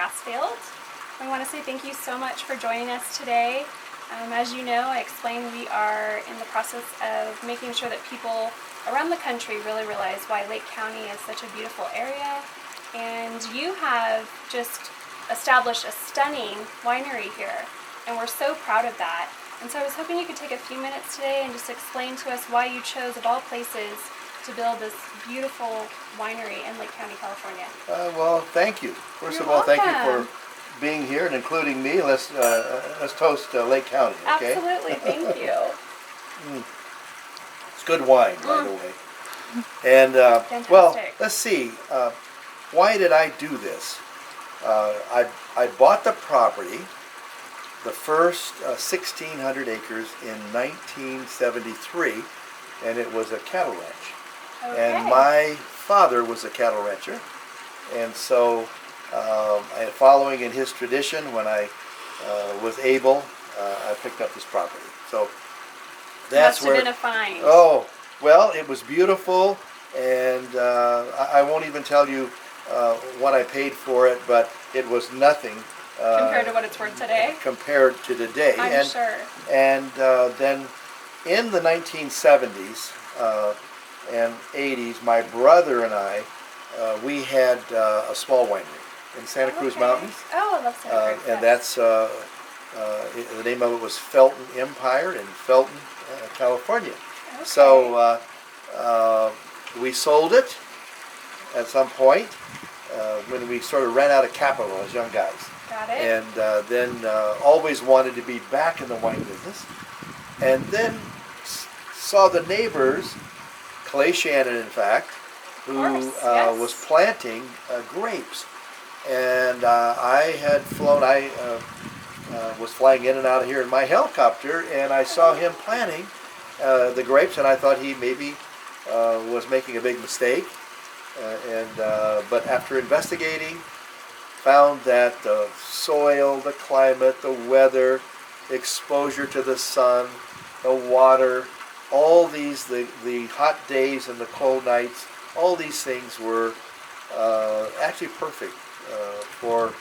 Brassfield. We want to say thank you so much for joining us today. As you know, I explained we are in the process of making sure that people around the country really realize why Lake County is such a beautiful area. And you have just established a stunning winery here, and we're so proud of that. And so I was hoping you could take a few minutes today and just explain to us why you chose, of all places, to build this beautiful winery in Lake County, California. Well, thank you. First of all, thank you for being here and including me. Let's toast Lake County, okay? Absolutely, thank you. It's good wine, by the way. And well, let's see. Why did I do this? I bought the property, the first 1,600 acres in 1973, and it was a cattle ranch. Okay. And my father was a cattle rancher, and so following in his tradition, when I was able, I picked up this property. So that's where. Must have been a find. Oh, well, it was beautiful, and I won't even tell you what I paid for it, but it was nothing compared to what it's worth today. Compared to today, I'm sure. And then in the 1970s and 80s, my brother and I, we had a small winery in Santa Cruz Mountains. Oh, I love Santa Cruz. And that's the name of it was Felton Empire in Felton, California. Okay. So we sold it at some point when we sort of ran out of capital as young guys. Got it. And then always wanted to be back in the wine business. And then saw the neighbors, Clay Shannon in fact, who was planting grapes. And I had flown, I was flying in and out of here in my helicopter, and I saw him planting the grapes, and I thought he maybe was making a big mistake. But after investigating, found that the soil, the climate, the weather, exposure to the sun, the water, all these, the hot days and the cold nights, all these things were actually perfect for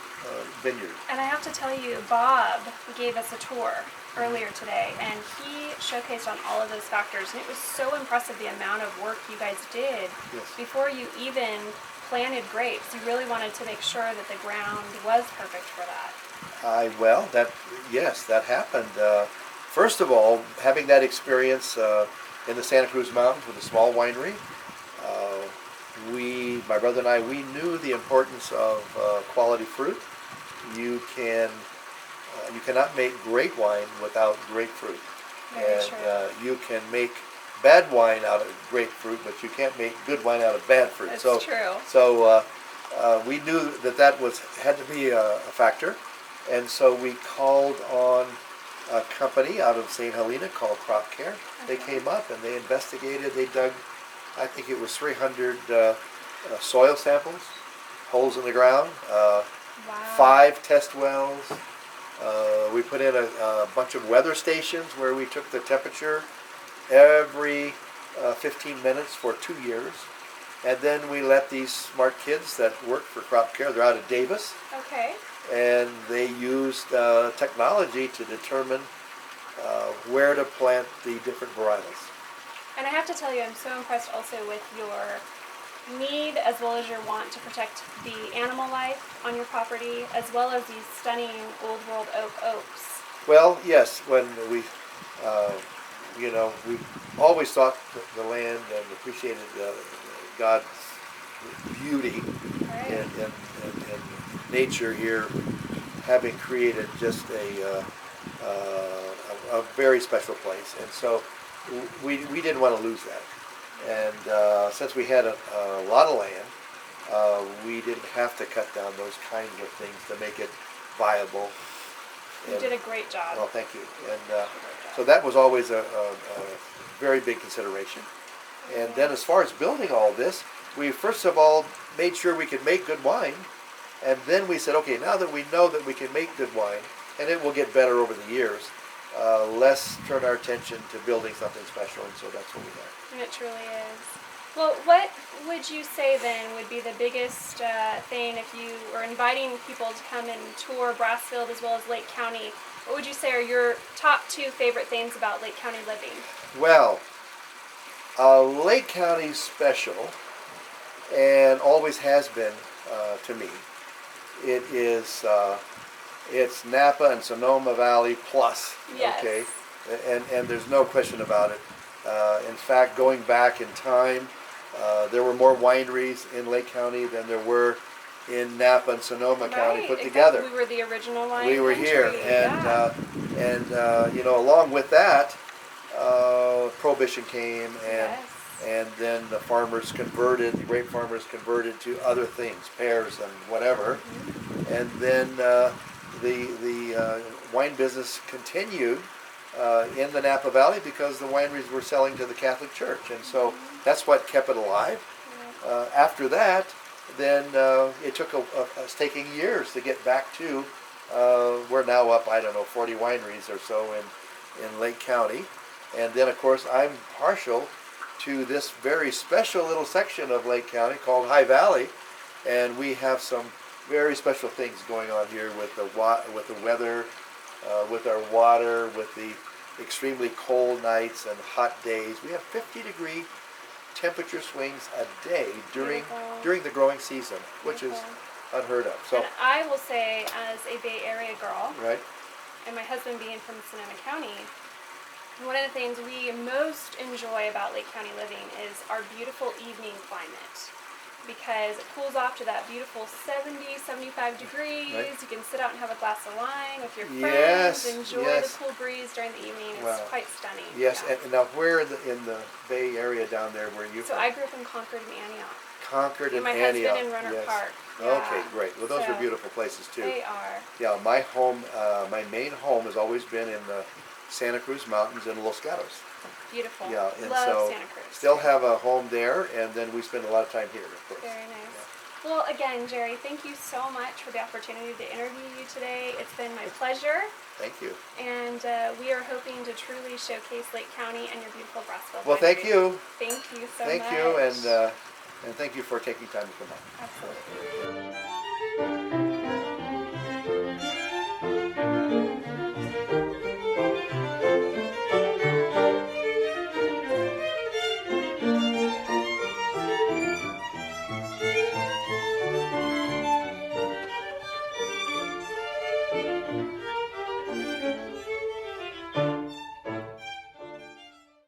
vineyard. And I have to tell you, Bob gave us a tour earlier today, and he showcased on all of those factors, and it was so impressive the amount of work you guys did before you even planted grapes. You really wanted to make sure that the ground was perfect for that. Well, that happened. First of all, having that experience in the Santa Cruz Mountains with a small winery, my brother and I, we knew the importance of quality fruit. You cannot make great wine without grapefruit. Very true. You can make bad wine out of grapefruit, but you can't make good wine out of bad fruit. That's true. So we knew that had to be a factor, and so we called on a company out of St. Helena called Crop Care. They came up and they investigated. They dug, I think it was 300 soil samples, holes in the ground, 5 test wells. We put in a bunch of weather stations where we took the temperature every 15 minutes for 2 years. And then we let these smart kids that work for Crop Care, they're out of Davis. Okay. And they used technology to determine where to plant the different varietals. And I have to tell you, I'm so impressed also with your need as well as your want to protect the animal life on your property, as well as these stunning old world oak oaks. Well, yes, when we always thought the land and appreciated God's beauty and nature here, having created just a very special place, and so we didn't want to lose that. And since we had a lot of land, we didn't have to cut down those kinds of things to make it viable. You did a great job. Well, thank you. And so that was always a very big consideration. And then as far as building all this, we first of all made sure we could make good wine. And then we said, okay, now that we know that we can make good wine, and it will get better over the years, let's turn our attention to building something special. And so that's what we have. And it truly is. Well, what would you say then would be the biggest thing if you were inviting people to come and tour Brassfield as well as Lake County? What would you say are your top 2 favorite things about Lake County living? Well, Lake County special, and always has been to me. It is it's Napa and Sonoma Valley plus. Yes. Okay, and there's no question about it. In fact, going back in time, there were more wineries in Lake County than there were in Napa and Sonoma County put together. We were the original wine We were country. here, and you know, along with that, Prohibition came, and then the farmers converted, the grape farmers converted to other things, pears and whatever, and then the wine business continued in the Napa Valley because the wineries were selling to the Catholic Church, and so that's what kept it alive. After that, then it took it's taking years to get back to. We're now up, I don't know, 40 wineries or so in Lake County, and then of course I'm partial to this very special little section of Lake County called High Valley, and we have some very special things going on here with the weather, with our water, with the extremely cold nights and hot days. We have 50-degree temperature swings a day during the growing season, which is unheard of. So, and I will say, as a Bay Area girl, right, and my husband being from Sonoma County, one of the things we most enjoy about Lake County living is our beautiful evening climate, because it cools off to that beautiful 70, 75 degrees. Right. You can sit out and have a glass of wine with your friends, enjoy the yes. cool breeze during the evening. It's quite stunning. Yes, yeah. and now where in the Bay Area down there were you So from? I grew up in Concord and Antioch. Concord and my Antioch. husband in Runner yes. Park. Okay, Yeah. great. Well, those So are beautiful places too. They are. Yeah, my home, my main home has always been in the Santa Cruz Mountains in Los Gatos. Beautiful. Yeah, and Love so Santa Cruz. still have a home there, and then we spend a lot of time here, of course. Very nice. Well, again, Jerry, thank you so much for the opportunity to interview you today. It's been my pleasure. Thank you. And we are hoping to truly showcase Lake County and your beautiful Brassfield. Well, thank you. Thank you so much. Thank you, and thank you for taking time to come on. Absolutely.